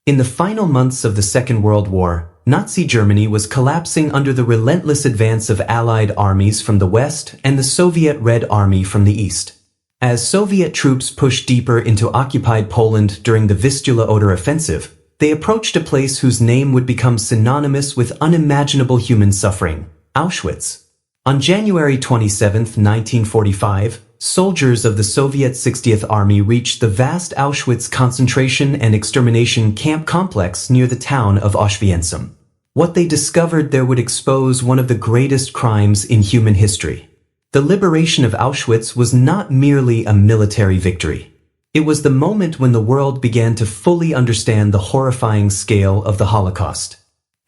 In the final months of the Second World War, Nazi Germany was collapsing under the relentless advance of Allied armies from the west and the Soviet Red Army from the east. As Soviet troops pushed deeper into occupied Poland during the Vistula-Oder offensive, they approached a place whose name would become synonymous with unimaginable human suffering: Auschwitz. On January 27, 1945, soldiers of the Soviet 60th Army reached the vast Auschwitz concentration and extermination camp complex near the town of Auschwitz. What they discovered there would expose one of the greatest crimes in human history. The liberation of Auschwitz was not merely a military victory. It was the moment when the world began to fully understand the horrifying scale of the Holocaust.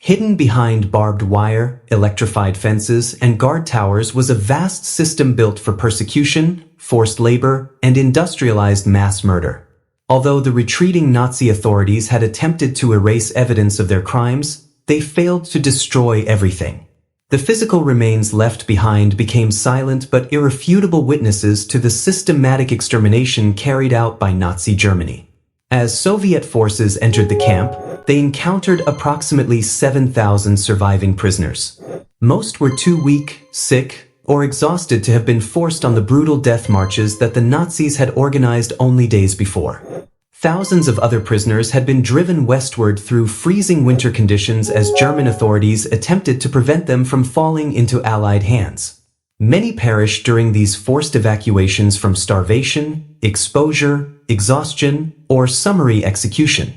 Hidden behind barbed wire, electrified fences, and guard towers was a vast system built for persecution, forced labor, and industrialized mass murder. Although the retreating Nazi authorities had attempted to erase evidence of their crimes, they failed to destroy everything. The physical remains left behind became silent but irrefutable witnesses to the systematic extermination carried out by Nazi Germany. As Soviet forces entered the camp, they encountered approximately 7,000 surviving prisoners. Most were too weak, sick, or exhausted to have been forced on the brutal death marches that the Nazis had organized only days before. Thousands of other prisoners had been driven westward through freezing winter conditions as German authorities attempted to prevent them from falling into Allied hands. Many perished during these forced evacuations from starvation, exposure, exhaustion, or summary execution.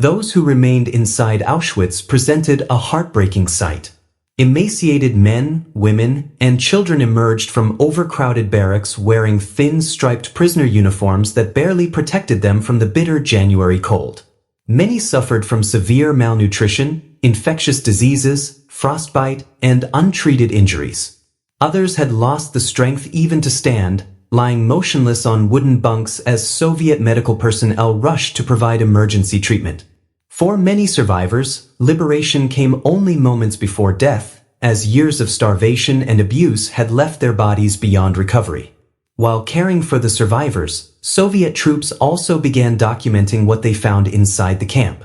Those who remained inside Auschwitz presented a heartbreaking sight. Emaciated men, women, and children emerged from overcrowded barracks wearing thin striped prisoner uniforms that barely protected them from the bitter January cold. Many suffered from severe malnutrition, infectious diseases, frostbite, and untreated injuries. Others had lost the strength even to stand, lying motionless on wooden bunks as Soviet medical personnel rushed to provide emergency treatment. For many survivors, liberation came only moments before death, as years of starvation and abuse had left their bodies beyond recovery. While caring for the survivors, Soviet troops also began documenting what they found inside the camp.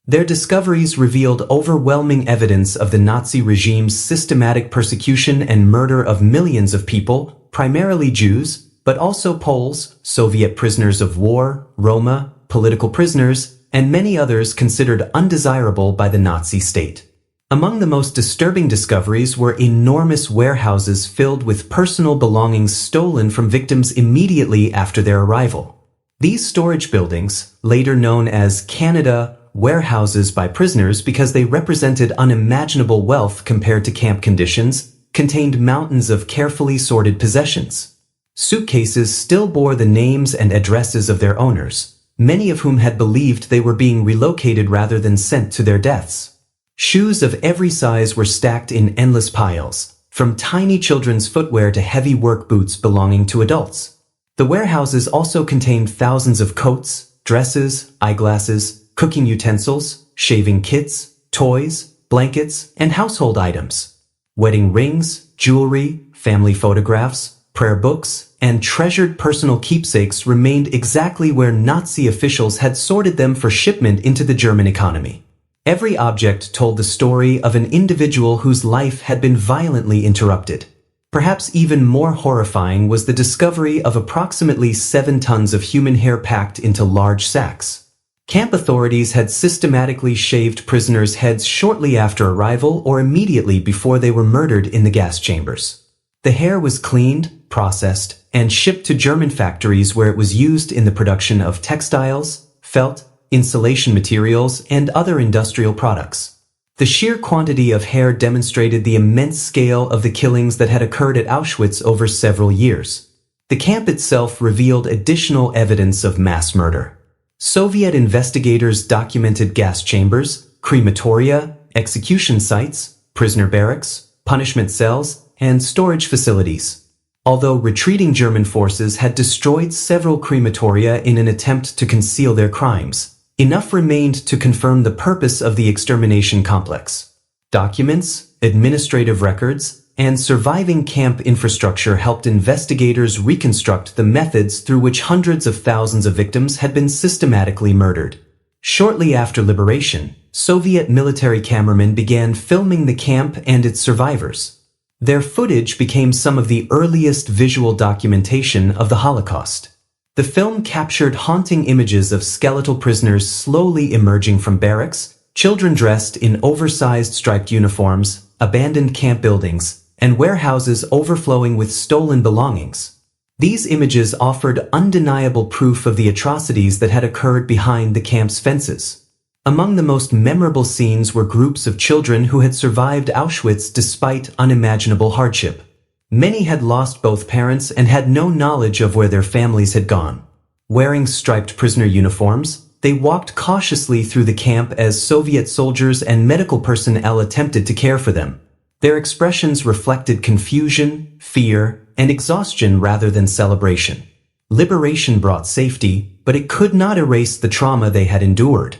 Their discoveries revealed overwhelming evidence of the Nazi regime's systematic persecution and murder of millions of people, primarily Jews, but also Poles, Soviet prisoners of war, Roma, political prisoners, and many others considered undesirable by the Nazi state. Among the most disturbing discoveries were enormous warehouses filled with personal belongings stolen from victims immediately after their arrival. These storage buildings, later known as Canada warehouses by prisoners because they represented unimaginable wealth compared to camp conditions, contained mountains of carefully sorted possessions. Suitcases still bore the names and addresses of their owners, many of whom had believed they were being relocated rather than sent to their deaths. Shoes of every size were stacked in endless piles, from tiny children's footwear to heavy work boots belonging to adults. The warehouses also contained thousands of coats, dresses, eyeglasses, cooking utensils, shaving kits, toys, blankets, and household items. Wedding rings, jewelry, family photographs, prayer books, and treasured personal keepsakes remained exactly where Nazi officials had sorted them for shipment into the German economy. Every object told the story of an individual whose life had been violently interrupted. Perhaps even more horrifying was the discovery of approximately 7 tons of human hair packed into large sacks. Camp authorities had systematically shaved prisoners' heads shortly after arrival or immediately before they were murdered in the gas chambers. The hair was cleaned, processed, and shipped to German factories where it was used in the production of textiles, felt, insulation materials, and other industrial products. The sheer quantity of hair demonstrated the immense scale of the killings that had occurred at Auschwitz over several years. The camp itself revealed additional evidence of mass murder. Soviet investigators documented gas chambers, crematoria, execution sites, prisoner barracks, punishment cells, and storage facilities. Although retreating German forces had destroyed several crematoria in an attempt to conceal their crimes, enough remained to confirm the purpose of the extermination complex. Documents, administrative records, and surviving camp infrastructure helped investigators reconstruct the methods through which hundreds of thousands of victims had been systematically murdered. Shortly after liberation, Soviet military cameramen began filming the camp and its survivors. Their footage became some of the earliest visual documentation of the Holocaust. The film captured haunting images of skeletal prisoners slowly emerging from barracks, children dressed in oversized striped uniforms, abandoned camp buildings, and warehouses overflowing with stolen belongings. These images offered undeniable proof of the atrocities that had occurred behind the camp's fences. Among the most memorable scenes were groups of children who had survived Auschwitz despite unimaginable hardship. Many had lost both parents and had no knowledge of where their families had gone. Wearing striped prisoner uniforms, they walked cautiously through the camp as Soviet soldiers and medical personnel attempted to care for them. Their expressions reflected confusion, fear, and exhaustion rather than celebration. Liberation brought safety, but it could not erase the trauma they had endured.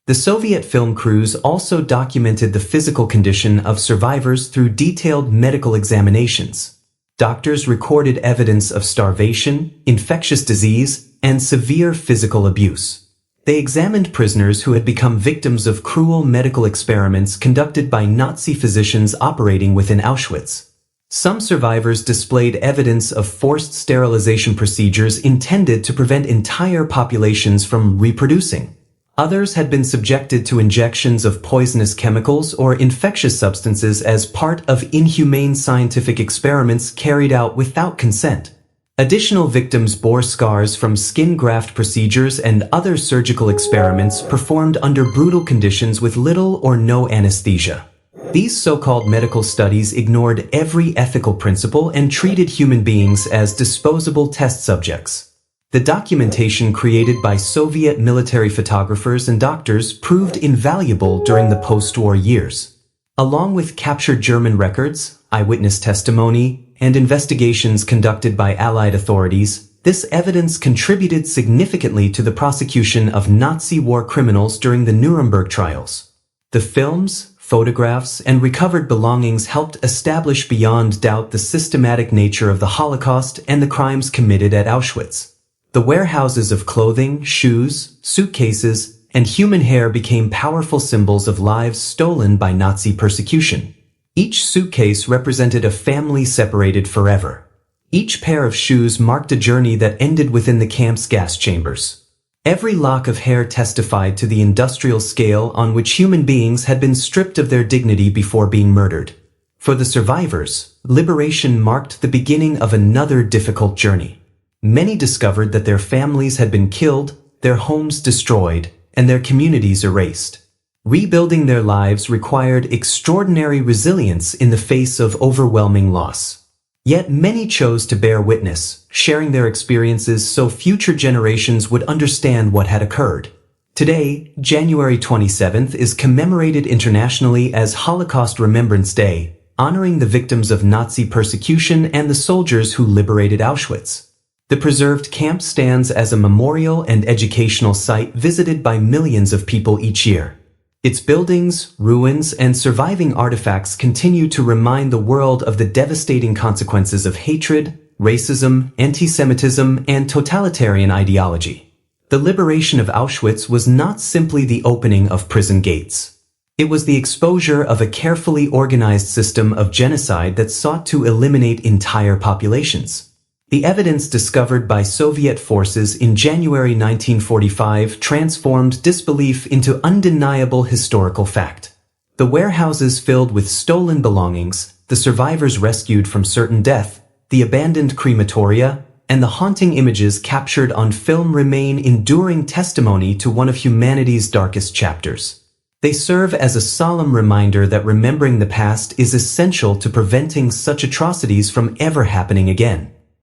The Soviet film crews also documented the physical condition of survivors through detailed medical examinations. Doctors recorded evidence of starvation, infectious disease, and severe physical abuse. They examined prisoners who had become victims of cruel medical experiments conducted by Nazi physicians operating within Auschwitz. Some survivors displayed evidence of forced sterilization procedures intended to prevent entire populations from reproducing. Others had been subjected to injections of poisonous chemicals or infectious substances as part of inhumane scientific experiments carried out without consent. Additional victims bore scars from skin graft procedures and other surgical experiments performed under brutal conditions with little or no anesthesia. These so-called medical studies ignored every ethical principle and treated human beings as disposable test subjects. The documentation created by Soviet military photographers and doctors proved invaluable during the post-war years. Along with captured German records, eyewitness testimony, and investigations conducted by Allied authorities, this evidence contributed significantly to the prosecution of Nazi war criminals during the Nuremberg trials. The films, photographs, and recovered belongings helped establish beyond doubt the systematic nature of the Holocaust and the crimes committed at Auschwitz. The warehouses of clothing, shoes, suitcases, and human hair became powerful symbols of lives stolen by Nazi persecution. Each suitcase represented a family separated forever. Each pair of shoes marked a journey that ended within the camp's gas chambers. Every lock of hair testified to the industrial scale on which human beings had been stripped of their dignity before being murdered. For the survivors, liberation marked the beginning of another difficult journey. Many discovered that their families had been killed, their homes destroyed, and their communities erased. Rebuilding their lives required extraordinary resilience in the face of overwhelming loss. Yet many chose to bear witness, sharing their experiences so future generations would understand what had occurred. Today, January 27th is commemorated internationally as Holocaust Remembrance Day, honoring the victims of Nazi persecution and the soldiers who liberated Auschwitz. The preserved camp stands as a memorial and educational site visited by millions of people each year. Its buildings, ruins, and surviving artifacts continue to remind the world of the devastating consequences of hatred, racism, anti-Semitism, and totalitarian ideology. The liberation of Auschwitz was not simply the opening of prison gates. It was the exposure of a carefully organized system of genocide that sought to eliminate entire populations. The evidence discovered by Soviet forces in January 1945 transformed disbelief into undeniable historical fact. The warehouses filled with stolen belongings, the survivors rescued from certain death, the abandoned crematoria, and the haunting images captured on film remain enduring testimony to one of humanity's darkest chapters. They serve as a solemn reminder that remembering the past is essential to preventing such atrocities from ever happening again.